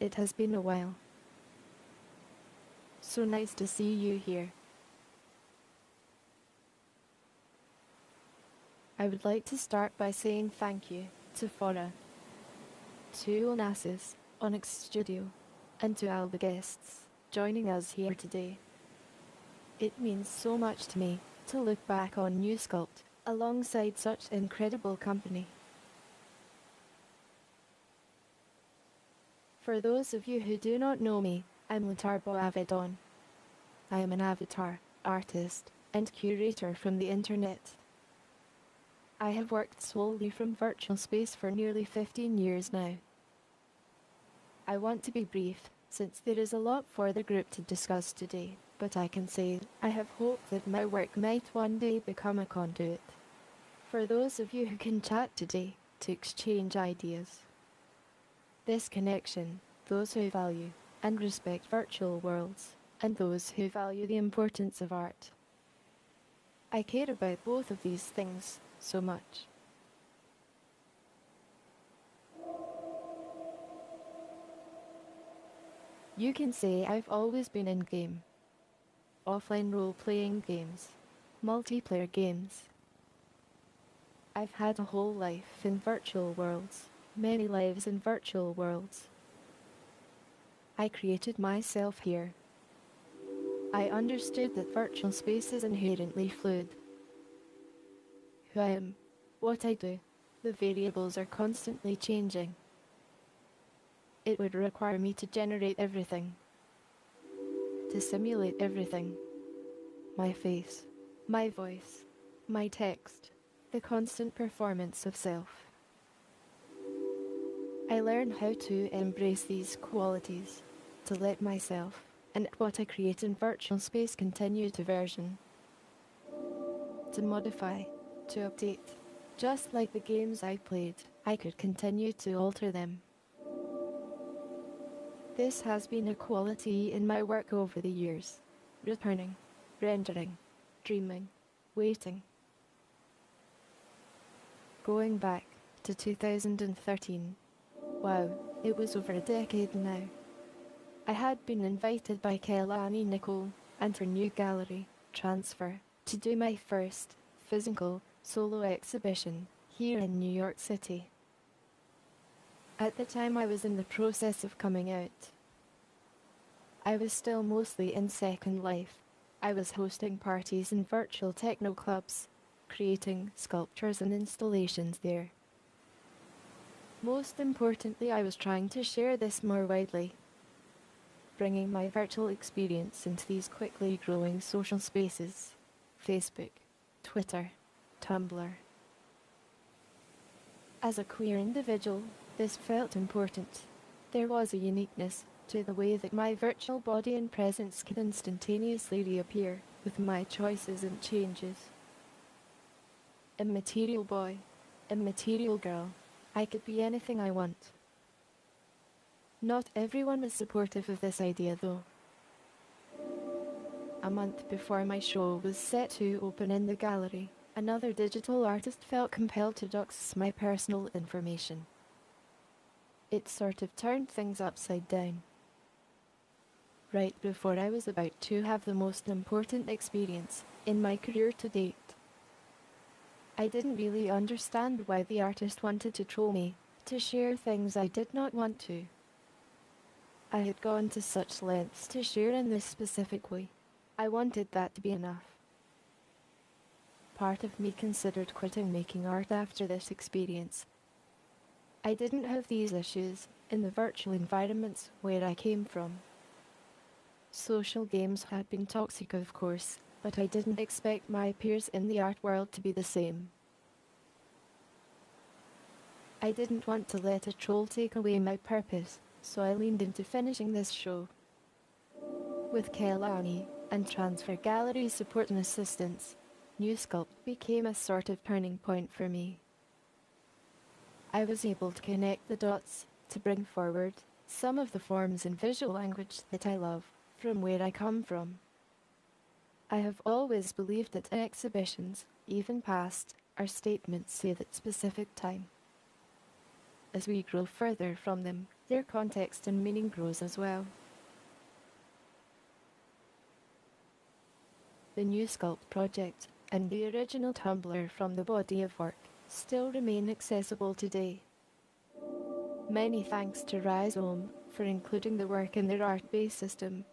It has been a while. So nice to see you here. I would like to start by saying thank you to FORA, to Onassis ONX Studio, and to all the guests joining us here today. It means so much to me to look back on New Sculpt alongside such incredible company. For those of you who do not know me, I'm LaTurbo Avedon. I am an avatar, artist, and curator from the internet. I have worked solely from virtual space for nearly 15 years now. I want to be brief, since there is a lot for the group to discuss today, but I can say I have hope that my work might one day become a conduit for those of you who can chat today to exchange ideas. This connection, those who value and respect virtual worlds, and those who value the importance of art. I care about both of these things so much. You can say I've always been in game. Offline role-playing games, multiplayer games. I've had a whole life in virtual worlds, many lives in virtual worlds. I created myself here. I understood that virtual space is inherently fluid. Who I am, what I do, the variables are constantly changing. It would require me to generate everything, to simulate everything. My face, my voice, my text, the constant performance of self. I learn how to embrace these qualities, to let myself and what I create in virtual space continue to version, to modify, to update. Just like the games I played, I could continue to alter them. This has been a quality in my work over the years. Returning, rendering, dreaming, waiting. Going back to 2013. Wow, it was over a decade now. I had been invited by Kelani Nicole and her new gallery, Transfer, to do my first physical solo exhibition here in New York City. At the time I was in the process of coming out. I was still mostly in Second Life. I was hosting parties in virtual techno clubs, creating sculptures and installations there. Most importantly, I was trying to share this more widely, bringing my virtual experience into these quickly growing social spaces, Facebook, Twitter, Tumblr. As a queer individual, this felt important. There was a uniqueness to the way that my virtual body and presence could instantaneously reappear with my choices and changes. Immaterial boy, immaterial girl, I could be anything I want. Not everyone was supportive of this idea though. A month before my show was set to open in the gallery, another digital artist felt compelled to dox my personal information. It sort of turned things upside down. Right before I was about to have the most important experience in my career to date. I didn't really understand why the artist wanted to troll me, to share things I did not want to. I had gone to such lengths to share in this specific way. I wanted that to be enough. Part of me considered quitting making art after this experience. I didn't have these issues in the virtual environments where I came from. Social games had been toxic, of course, but I didn't expect my peers in the art world to be the same. I didn't want to let a troll take away my purpose, so I leaned into finishing this show. With Kelani and Transfer Gallery support and assistance, New Sculpt became a sort of turning point for me. I was able to connect the dots to bring forward some of the forms and visual language that I love from where I come from. I have always believed that exhibitions, even past, are statements at a specific time. As we grow further from them, their context and meaning grows as well. The new Sculpt project and the original Tumblr from the body of work still remain accessible today. Many thanks to Rhizome for including the work in their art-based system.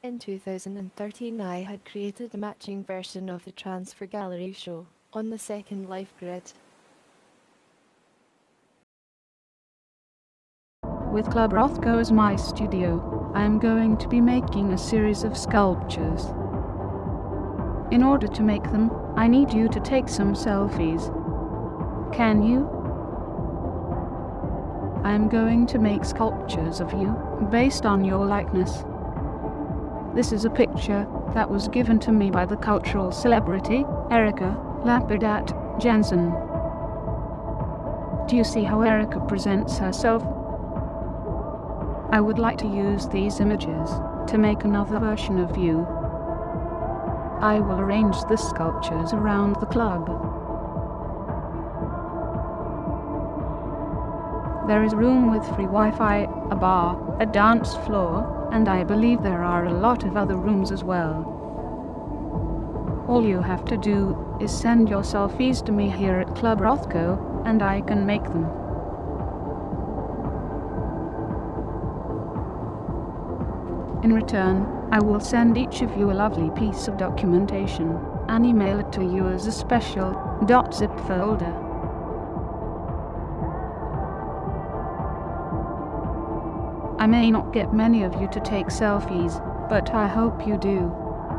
In 2013 I had created a matching version of the Transfer Gallery show on the Second Life grid. With Club Rothko as my studio, I am going to be making a series of sculptures. In order to make them, I need you to take some selfies. Can you? I am going to make sculptures of you based on your likeness. This is a picture that was given to me by the cultural celebrity, Erika Lapidat Jensen. Do you see how Erika presents herself? I would like to use these images to make another version of you. I will arrange the sculptures around the club. There is a room with free Wi-Fi, a bar, a dance floor, and I believe there are a lot of other rooms as well. All you have to do is send your selfies to me here at Club Rothko, and I can make them. In return, I will send each of you a lovely piece of documentation and email it to you as a special .zip folder. I may not get many of you to take selfies, but I hope you do.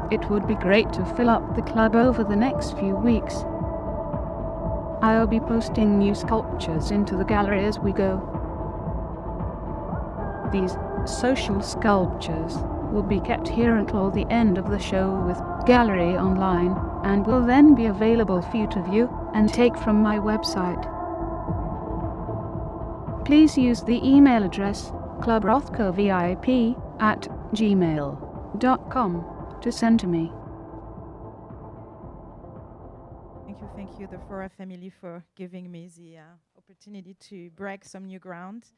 It would be great to fill up the club over the next few weeks. I'll be posting new sculptures into the gallery as we go. These social sculptures will be kept here until the end of the show with Gallery Online, and will then be available for you to view and take from my website. Please use the email address clubrothkovip@gmail.com to send to me. Thank you, the FORA family, for giving me the opportunity to break some new ground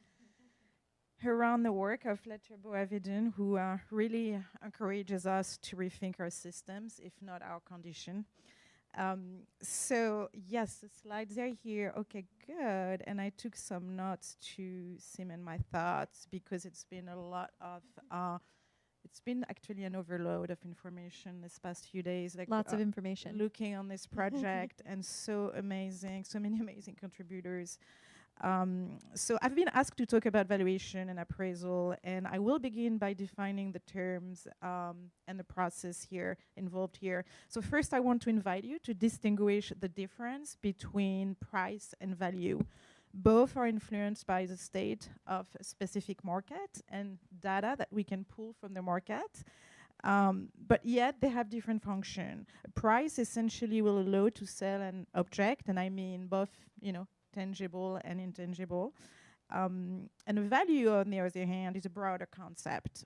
around the work of LaTurbo Avedon, who really encourages us to rethink our systems, if not our condition. So yes, the slides are here. Okay, good. And I took some notes to cement my thoughts, because it's been a lot of, it's been actually an overload of information this past few days. Like lots of information. Looking on this project, and so amazing, so many amazing contributors. So I've been asked to talk about valuation and appraisal, and I will begin by defining the terms and the process here involved here. So first, I want to invite you to distinguish the difference between price and value. Both are influenced by the state of a specific market and data that we can pull from the market. But yet they have different function. Price essentially will allow to sell an object, and I mean both, tangible and intangible. And the value, on the other hand, is a broader concept.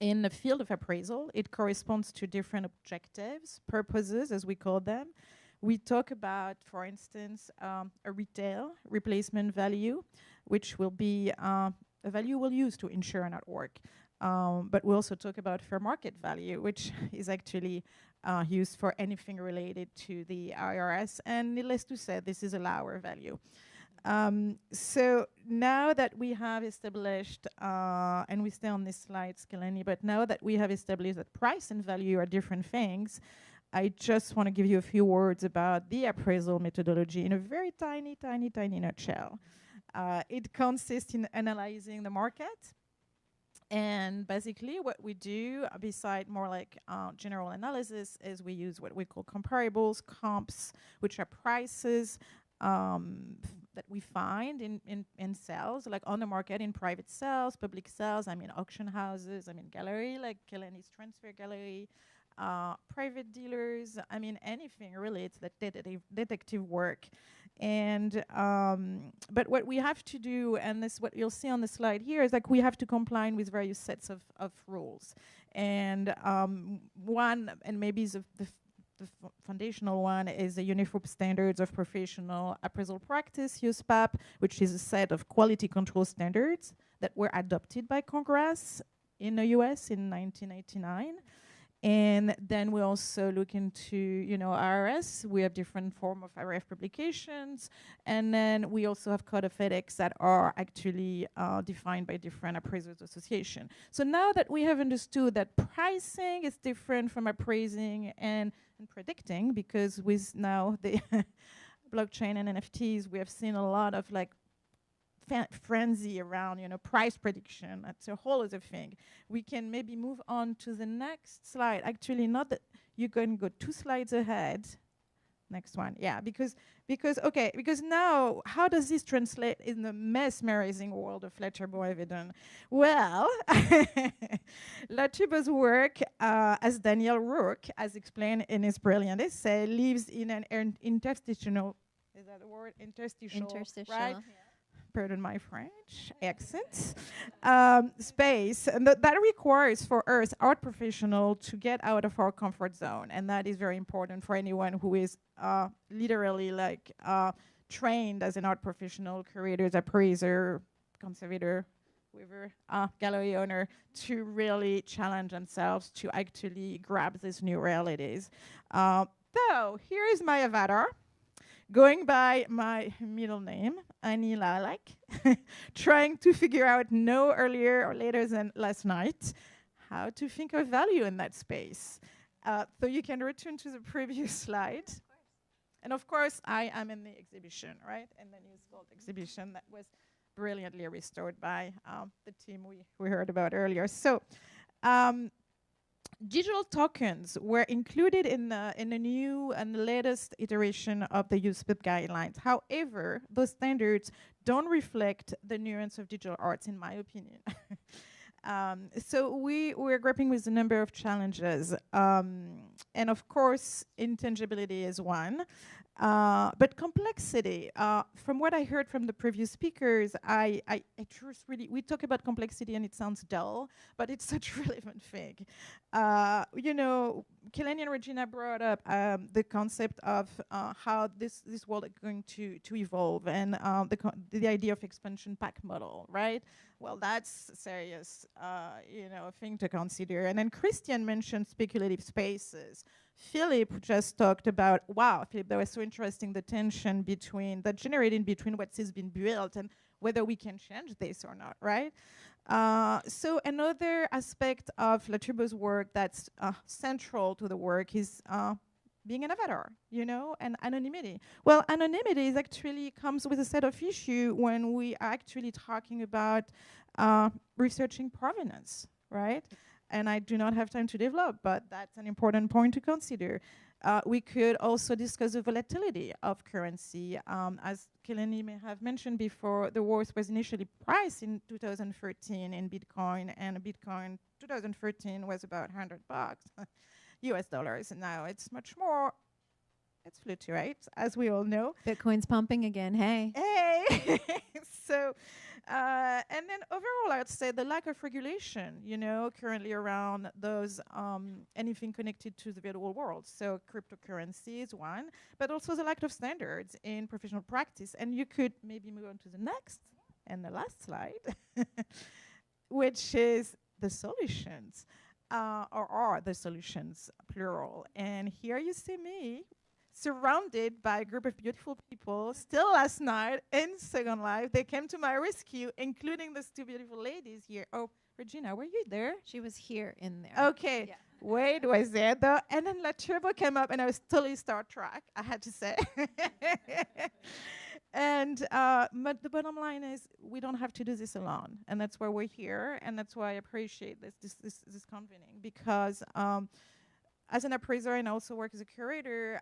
In the field of appraisal, it corresponds to different objectives, purposes, as we call them. We talk about, for instance, a retail replacement value, which will be a value we'll use to insure an artwork. But we also talk about fair market value, which is actually used for anything related to the IRS. And needless to say, this is a lower value. So now that we have established, and we stay on this slide, Skeleni, but now that we have established that price and value are different things, I just want to give you a few words about the appraisal methodology in a very tiny, tiny, tiny nutshell. It consists in analyzing the market. And basically what we do, beside more like general analysis, is we use what we call comparables, comps, which are prices that we find in sales, like on the market, in private sales, public sales, I mean auction houses, I mean gallery, like Keleni's transfer gallery, private dealers, I mean anything really, it's that detective work. And but what we have to do, and this what you'll see on the slide here, is like we have to comply with various sets of rules. And one, and maybe the foundational one is the Uniform Standards of Professional Appraisal Practice, USPAP, which is a set of quality control standards that were adopted by Congress in the US in 1989. And then we also look into, IRS. We have different form of RF publications. And then we also have code of ethics that are actually defined by different appraisers association. So now that we have understood that pricing is different from appraising and predicting, because with now the blockchain and NFTs, we have seen a lot of frenzy around, price prediction. That's a whole other thing. We can maybe move on to the next slide. Actually, not that you're going to go 2 slides ahead. Next one, yeah, because now, how does this translate in the mesmerizing world of LaTurbo Avedon? Well, LaTurbo's work, as Daniel Rourke has explained in his brilliant essay, lives in an interstitial, is that the word? Interstitial, right? Yeah. Pardon my French accent, space, and that requires for us, art professional, to get out of our comfort zone, and that is very important for anyone who is literally trained as an art professional, curator, appraiser, conservator, whoever, gallery owner, to really challenge themselves to actually grab these new realities. So here is my avatar, going by my middle name, Annie Lilac, trying to figure out no earlier or later than last night how to think of value in that space. So you can return to the previous slide. And of course, I am in the exhibition, right? And the new Sculpt exhibition that was brilliantly restored by the team we heard about earlier. So digital tokens were included in the new and latest iteration of the USPIP guidelines. However, those standards don't reflect the nuance of digital arts, in my opinion. So we're grappling with a number of challenges. And of course, intangibility is one. But complexity, from what I heard from the previous speakers, I trust really, we talk about complexity and it sounds dull, but it's such a relevant thing. Kelani and Regina brought up the concept of how this world is going to evolve, and the idea of expansion pack model, right? Well, that's a serious, thing to consider. And then Christian mentioned speculative spaces. Philip just talked about, wow, Philip, that was so interesting, the tension generated between what has been built and whether we can change this or not, right? So another aspect of LaTurbo's work that's central to the work is being an avatar, and anonymity. Well, anonymity is actually comes with a set of issue when we are actually talking about researching provenance, right? And I do not have time to develop, but that's an important point to consider. We could also discuss the volatility of currency. As Kelani may have mentioned before, the worth was initially priced in 2013 in Bitcoin, and Bitcoin 2013 was about $100 US dollars. And now it's much more. It's fluctuates, as we all know. Bitcoin's pumping again, hey. Hey! So, and then overall, I'd say the lack of regulation, currently around those, anything connected to the virtual world. So cryptocurrency is one, but also the lack of standards in professional practice. And you could maybe move on to the next and the last slide, which is the solutions, or are the solutions, plural. And here you see me, surrounded by a group of beautiful people. Still last night in Second Life, they came to my rescue, including those 2 beautiful ladies here. Oh, Regina, were you there? She was here in there. Okay. Yeah. Wade was there, though. And then LaTurbo came up, and I was totally Star Trek, I had to say. And but the bottom line is we don't have to do this alone. And that's why we're here, and that's why I appreciate this convening, because as an appraiser and also work as a curator,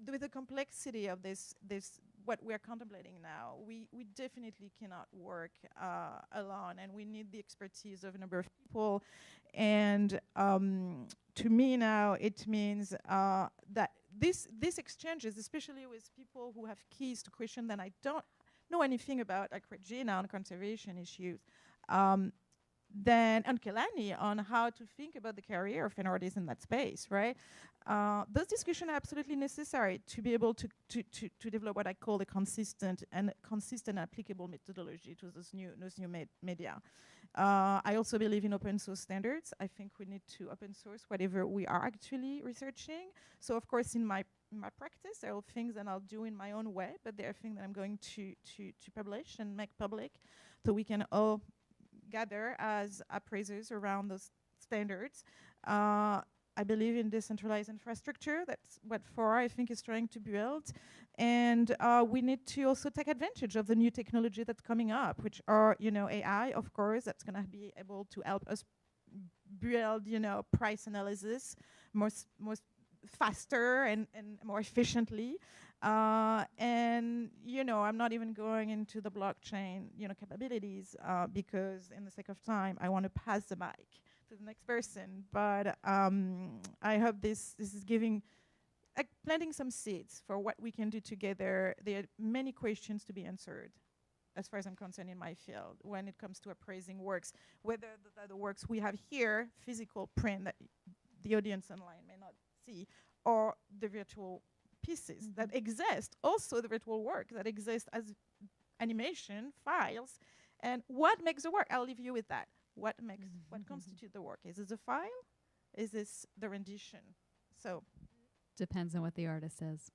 with the complexity of this what we're contemplating now, we definitely cannot work alone, and we need the expertise of a number of people. And to me now, it means that this exchanges, especially with people who have keys to question that I don't know anything about, like Regina on conservation issues, than Kelani on how to think about the career of an artist in that space, right? Those discussions are absolutely necessary to be able to develop what I call a consistent and applicable methodology to those new media. I also believe in open source standards. I think we need to open source whatever we are actually researching. So of course in my practice, there are things that I'll do in my own way, but there are things that I'm going to publish and make public so we can all gather as appraisers around those standards. I believe in decentralized infrastructure. That's what FORA, I think, is trying to build. And we need to also take advantage of the new technology that's coming up, which are, AI, of course, that's going to be able to help us build, price analysis more faster and more efficiently. And I'm not even going into the blockchain capabilities because in the sake of time I want to pass the mic to the next person. But I hope this is giving planting some seeds for what we can do together. There are many questions to be answered as far as I'm concerned in my field when it comes to appraising works, whether the works we have here, physical print that the audience online may not see, or the virtual pieces that exist, also the virtual work that exists as animation files. And what makes the work? I'll leave you with that. What constitutes the work? Is this a file? Is this the rendition? So depends on what the artist says.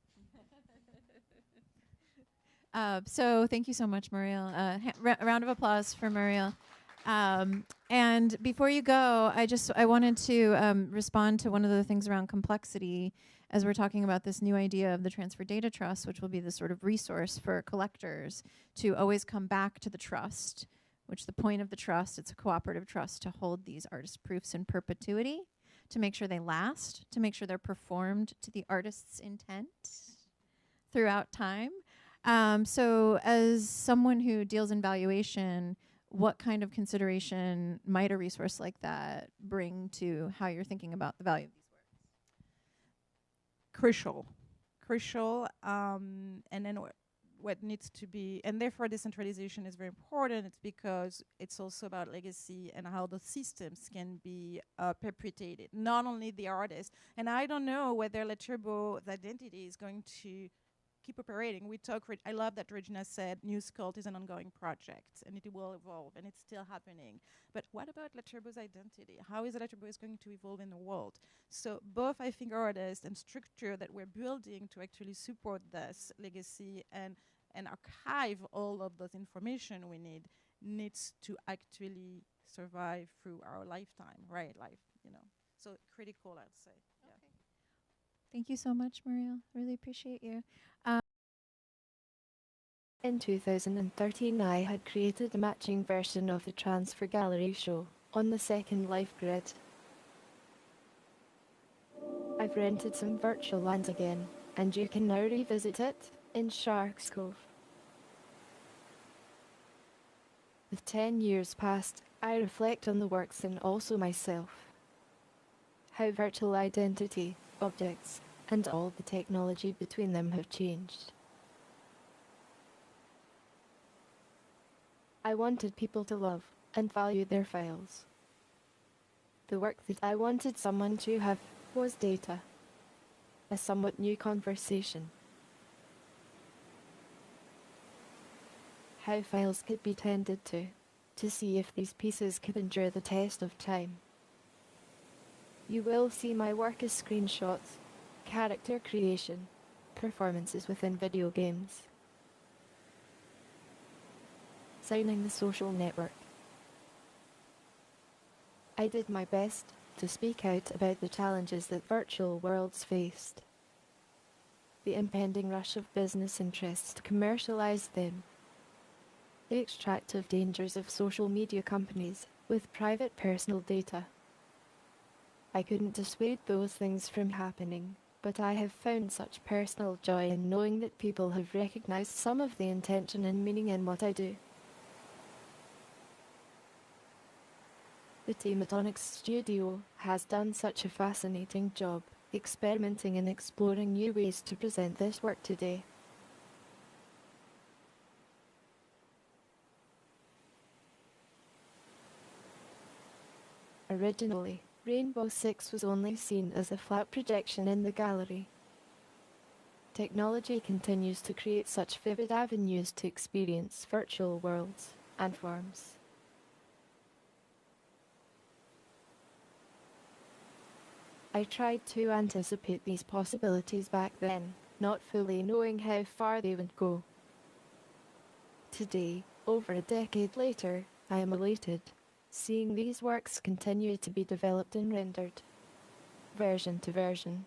So thank you so much, Muriel. Round of applause for Muriel. And before you go, I wanted to respond to one of the things around complexity as we're talking about this new idea of the transfer data trust, which will be the sort of resource for collectors to always come back to the trust, which the point of the trust, it's a cooperative trust to hold these artist proofs in perpetuity, to make sure they last, to make sure they're performed to the artist's intent throughout time. So as someone who deals in valuation, what kind of consideration might a resource like that bring to how you're thinking about the value of these works? Crucial. And then what needs to be, and therefore decentralization is very important. It's because it's also about legacy and how the systems can be perpetuated, not only the artist. And I don't know whether LaTurbo's identity is going to keep operating. I love that Regina said new Sculpt is an ongoing project and it will evolve and it's still happening. But what about LaTurbo's identity? How is LaTurbo is going to evolve in the world? So both, I think, artists and structure that we're building to actually support this legacy and archive all of those information we needs to actually survive through our lifetime, right? So critical, I'd say. Okay. Thank you so much, Muriel. Really appreciate you. In 2013, I had created a matching version of the Transfer Gallery show on the Second Life grid. I've rented some virtual land again, and you can now revisit it in Shark's Cove. With 10 years past, I reflect on the works and also myself. How virtual identity, objects, and all the technology between them have changed. I wanted people to love and value their files. The work that I wanted someone to have was data, a somewhat new conversation. How files could be tended to see if these pieces could endure the test of time. You will see my work as screenshots, character creation, performances within video games. Signing the social network. I did my best to speak out about the challenges that virtual worlds faced. The impending rush of business interests to commercialize them. The extractive dangers of social media companies with private personal data. I couldn't dissuade those things from happening, but I have found such personal joy in knowing that people have recognized some of the intention and meaning in what I do. The team at ONX Studio has done such a fascinating job experimenting and exploring new ways to present this work today. Originally, Rainbow 6 was only seen as a flat projection in the gallery. Technology continues to create such vivid avenues to experience virtual worlds and forms. I tried to anticipate these possibilities back then, not fully knowing how far they would go. Today, over a decade later, I am elated, seeing these works continue to be developed and rendered, version to version.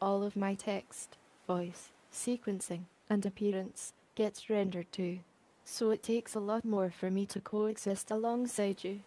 All of my text, voice, sequencing, and appearance gets rendered too, so it takes a lot more for me to coexist alongside you.